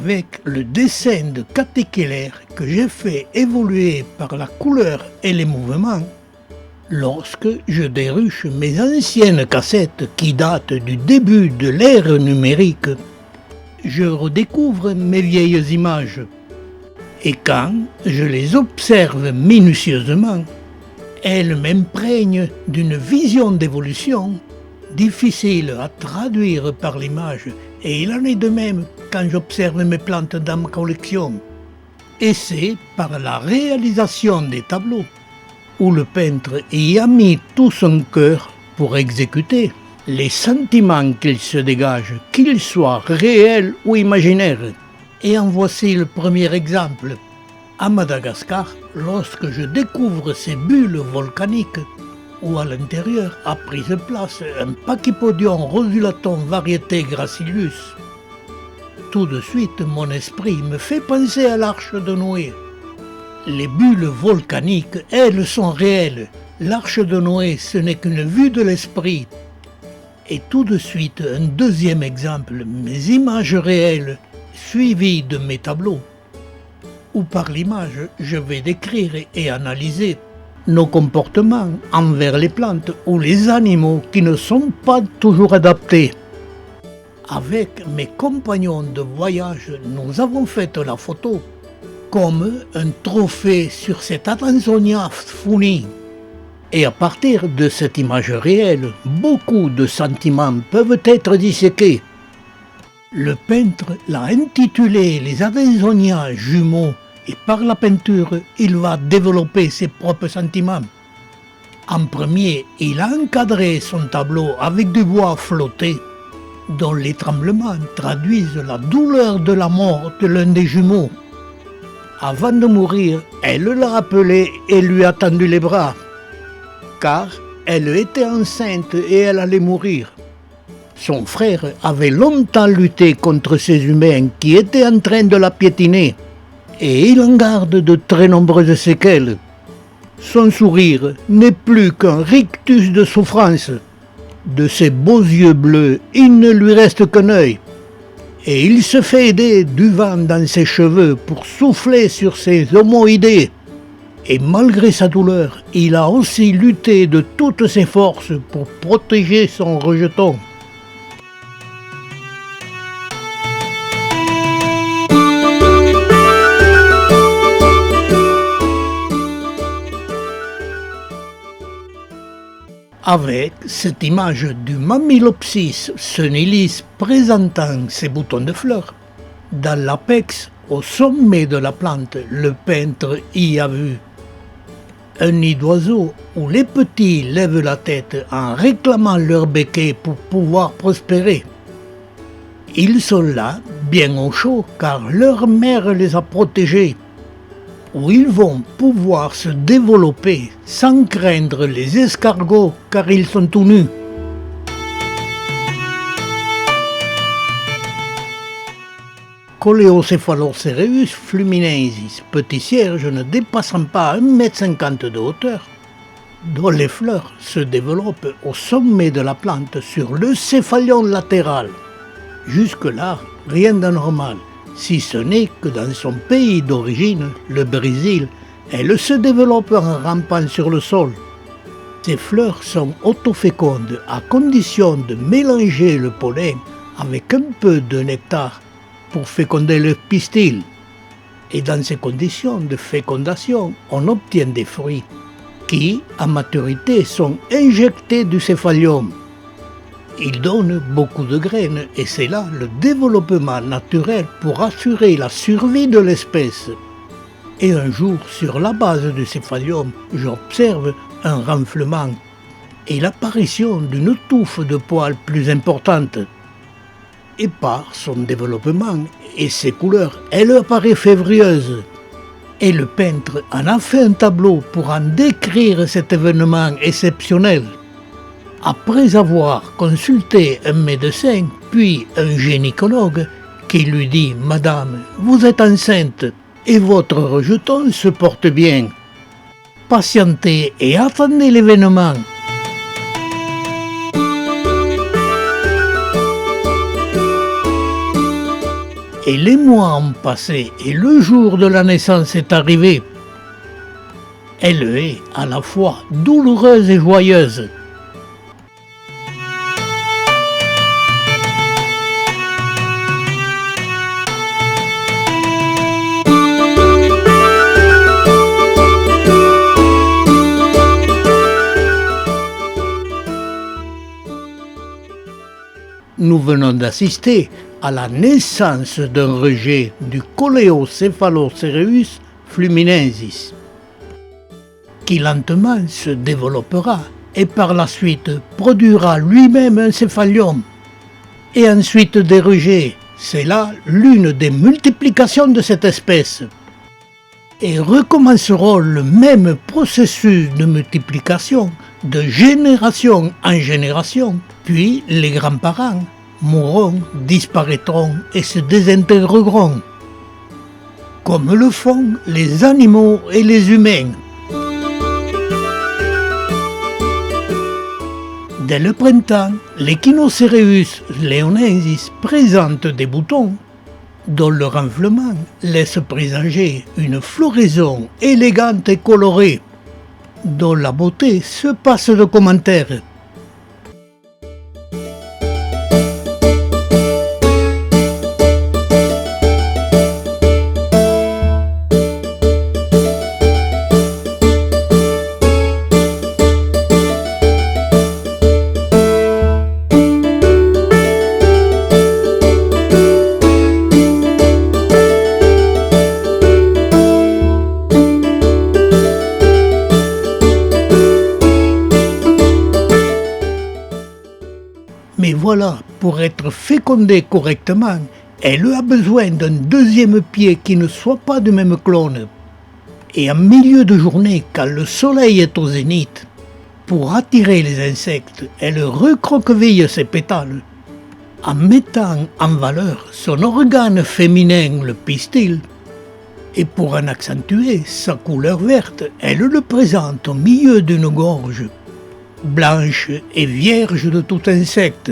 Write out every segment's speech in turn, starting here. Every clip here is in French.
avec le dessin de Cathy Keller que j'ai fait évoluer par la couleur et les mouvements, lorsque je déruche mes anciennes cassettes qui datent du début de l'ère numérique, je redécouvre mes vieilles images. Et quand je les observe minutieusement, elles m'imprègnent d'une vision d'évolution difficile à traduire par l'image, et il en est de même quand j'observe mes plantes dans ma collection. Et c'est par la réalisation des tableaux où le peintre y a mis tout son cœur pour exécuter les sentiments qu'il se dégage, qu'ils soient réels ou imaginaires. Et en voici le premier exemple. À Madagascar, lorsque je découvre ces bulles volcaniques, où à l'intérieur a pris place un Pachypodium rosulatum variété gracillus, tout de suite mon esprit me fait penser à l'arche de Noé. Les bulles volcaniques, elles, sont réelles. L'arche de Noé, ce n'est qu'une vue de l'esprit. Et tout de suite, un deuxième exemple, mes images réelles, suivies de mes tableaux, où par l'image, je vais décrire et analyser nos comportements envers les plantes ou les animaux qui ne sont pas toujours adaptés. Avec mes compagnons de voyage, nous avons fait la photo comme un trophée sur cet Adansonia fourni. Et à partir de cette image réelle, beaucoup de sentiments peuvent être disséqués. Le peintre l'a intitulé les Adansonia jumeaux, et par la peinture, il va développer ses propres sentiments. En premier, il a encadré son tableau avec du bois flotté, dont les tremblements traduisent la douleur de la mort de l'un des jumeaux. Avant de mourir, elle l'a appelé et lui a tendu les bras, car elle était enceinte et elle allait mourir. Son frère avait longtemps lutté contre ces humains qui étaient en train de la piétiner, et il en garde de très nombreuses séquelles. Son sourire n'est plus qu'un rictus de souffrance. De ses beaux yeux bleus, il ne lui reste qu'un œil. Et il se fait aider du vent dans ses cheveux pour souffler sur ses omoïdés. Et malgré sa douleur, il a aussi lutté de toutes ses forces pour protéger son rejeton. Avec cette image du Mammilopsis senilis présentant ses boutons de fleurs, dans l'apex, au sommet de la plante, le peintre y a vu un nid d'oiseaux où les petits lèvent la tête en réclamant leur béquet pour pouvoir prospérer. Ils sont là, bien au chaud, car leur mère les a protégés, où ils vont pouvoir se développer sans craindre les escargots car ils sont tout nus. Coleocephalocereus fluminensis, petit cierge ne dépassant pas 1,50 m de hauteur, dont les fleurs se développent au sommet de la plante sur le céphalion latéral. Jusque-là, rien d'anormal, si ce n'est que dans son pays d'origine, le Brésil, elle se développe en rampant sur le sol. Ces fleurs sont autofécondes à condition de mélanger le pollen avec un peu de nectar pour féconder le pistil. Et dans ces conditions de fécondation, on obtient des fruits qui, à maturité, sont injectés du céphalium. Ils donnent beaucoup de graines et c'est là le développement naturel pour assurer la survie de l'espèce. Et un jour, sur la base du céphalium, j'observe un renflement et l'apparition d'une touffe de poils plus importante. Et par son développement et ses couleurs, elle apparaît févrileuse. Et le peintre en a fait un tableau pour en décrire cet événement exceptionnel. Après avoir consulté un médecin, puis un gynécologue, qui lui dit « Madame, vous êtes enceinte et votre rejeton se porte bien. Patientez et attendez l'événement. » et les mois ont passé et le jour de la naissance est arrivé. Elle est à la fois douloureuse et joyeuse. Nous venons d'assister à la naissance d'un rejet du Coleocephalocereus fluminensis, qui lentement se développera et par la suite produira lui-même un céphalium, et ensuite des rejets. C'est là l'une des multiplications de cette espèce. Et recommenceront le même processus de multiplication de génération en génération, puis les grands-parents mourront, disparaîtront et se désintégreront, comme le font les animaux et les humains. Dès le printemps, l'Echinocereus leonensis présente des boutons dont le renflement laisse présager une floraison élégante et colorée, dont la beauté se passe de commentaires. Mais voilà, pour être fécondée correctement, elle a besoin d'un deuxième pied qui ne soit pas du même clone. Et en milieu de journée, quand le soleil est au zénith, pour attirer les insectes, elle recroqueville ses pétales, en mettant en valeur son organe féminin, le pistil. Et pour en accentuer sa couleur verte, elle le présente au milieu d'une gorge, blanche et vierge de tout insecte.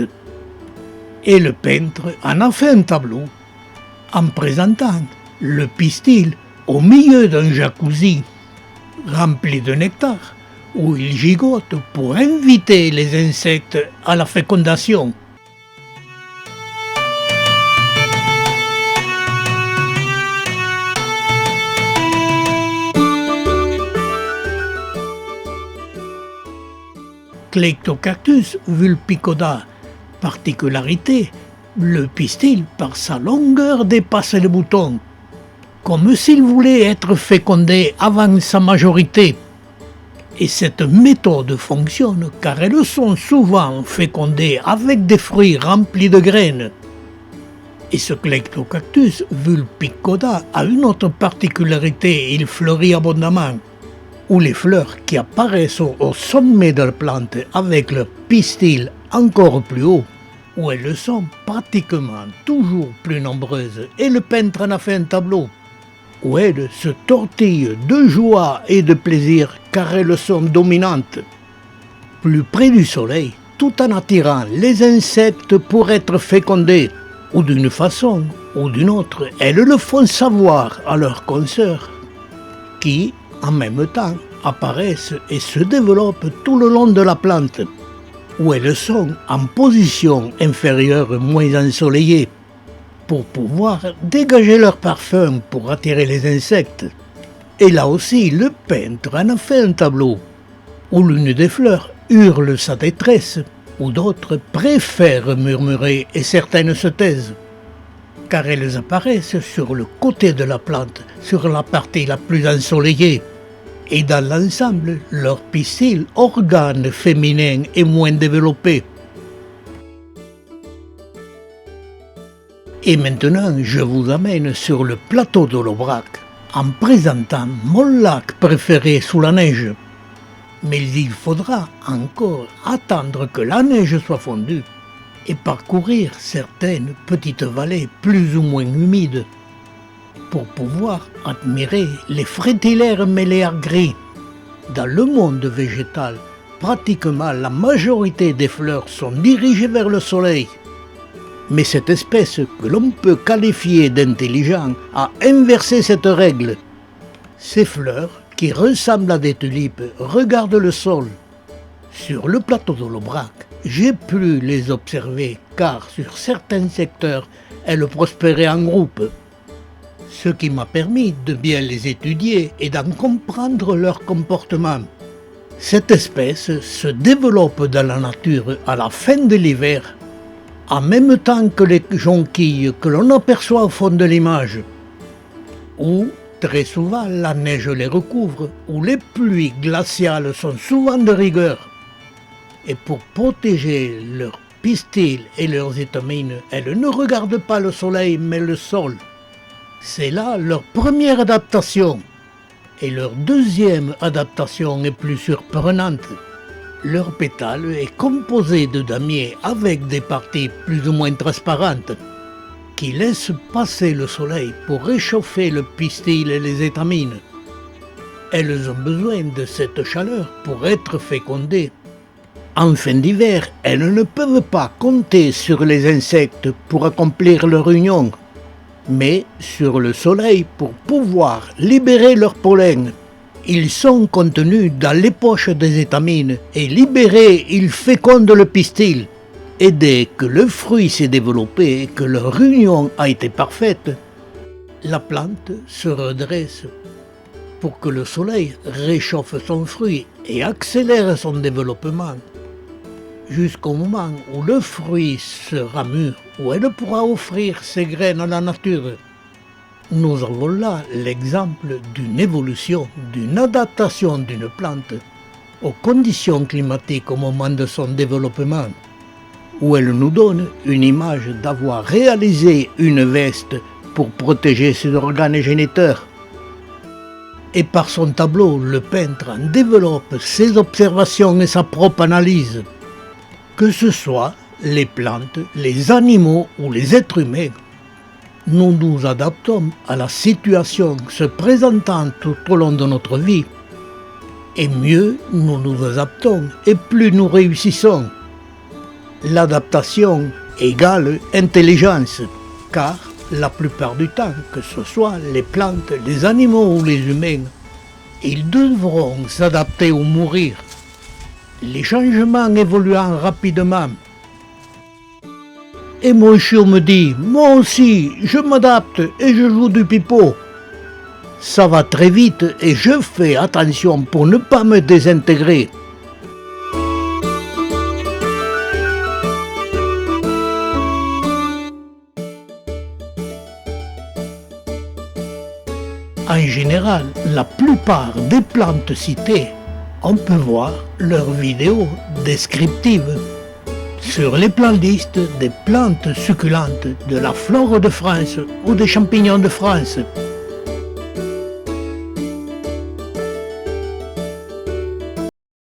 Et le peintre en a fait un tableau, en présentant le pistil au milieu d'un jacuzzi rempli de nectar, où il gigote pour inviter les insectes à la fécondation. Clectocactus vulpicoda, particularité, le pistil par sa longueur dépasse les boutons, comme s'il voulait être fécondé avant sa majorité. Et cette méthode fonctionne car elles sont souvent fécondées avec des fruits remplis de graines. Et ce Clectocactus vulpicoda a une autre particularité, il fleurit abondamment, où les fleurs qui apparaissent au sommet de la plante avec leur pistil encore plus haut, où elles sont pratiquement toujours plus nombreuses, et le peintre en a fait un tableau, où elles se tortillent de joie et de plaisir car elles sont dominantes, plus près du soleil, tout en attirant les insectes pour être fécondés, ou d'une façon ou d'une autre, elles le font savoir à leurs consoeurs, qui, en même temps, apparaissent et se développent tout le long de la plante, où elles sont en position inférieure moins ensoleillée, pour pouvoir dégager leur parfum pour attirer les insectes. Et là aussi, le peintre en a fait un tableau, où l'une des fleurs hurle sa détresse, où d'autres préfèrent murmurer et certaines se taisent, car elles apparaissent sur le côté de la plante, sur la partie la plus ensoleillée. Et dans l'ensemble, leur pistil, organe féminin, est moins développé. Et maintenant, je vous amène sur le plateau de l'Aubrac, en présentant mon lac préféré sous la neige. Mais il faudra encore attendre que la neige soit fondue et parcourir certaines petites vallées plus ou moins humides, pour pouvoir admirer les frétillaires méléaires gris. Dans le monde végétal, pratiquement la majorité des fleurs sont dirigées vers le soleil. Mais cette espèce que l'on peut qualifier d'intelligent a inversé cette règle. Ces fleurs, qui ressemblent à des tulipes, regardent le sol. Sur le plateau de l'Aubrac, j'ai pu les observer car sur certains secteurs, elles prospéraient en groupe. Ce qui m'a permis de bien les étudier et d'en comprendre leur comportement. Cette espèce se développe dans la nature à la fin de l'hiver, en même temps que les jonquilles que l'on aperçoit au fond de l'image, où très souvent la neige les recouvre, où les pluies glaciales sont souvent de rigueur. Et pour protéger leurs pistils et leurs étamines, elles ne regardent pas le soleil mais le sol. C'est là leur première adaptation. Et leur deuxième adaptation est plus surprenante. Leur pétale est composé de damier avec des parties plus ou moins transparentes qui laissent passer le soleil pour réchauffer le pistil et les étamines. Elles ont besoin de cette chaleur pour être fécondées. En fin d'hiver, elles ne peuvent pas compter sur les insectes pour accomplir leur union, mais sur le soleil pour pouvoir libérer leur pollen. Ils sont contenus dans les poches des étamines et libérés, ils fécondent le pistil. Et dès que le fruit s'est développé et que leur union a été parfaite, la plante se redresse pour que le soleil réchauffe son fruit et accélère son développement jusqu'au moment où le fruit sera mûr, où elle pourra offrir ses graines à la nature. Nous avons là l'exemple d'une évolution, d'une adaptation d'une plante aux conditions climatiques au moment de son développement, où elle nous donne une image d'avoir réalisé une veste pour protéger ses organes géniteurs. Et par son tableau, le peintre en développe ses observations et sa propre analyse. Que ce soit les plantes, les animaux ou les êtres humains, nous nous adaptons à la situation se présentant tout au long de notre vie. Et mieux nous nous adaptons et plus nous réussissons. L'adaptation égale intelligence, car la plupart du temps, que ce soit les plantes, les animaux ou les humains, ils devront s'adapter ou mourir. Les changements évoluant rapidement. Et mon chiot me dit, moi aussi, je m'adapte et je joue du pipeau. Ça va très vite et je fais attention pour ne pas me désintégrer. En général, la plupart des plantes citées, on peut voir leurs vidéos descriptives sur les playlists des plantes succulentes de la flore de France ou des champignons de France.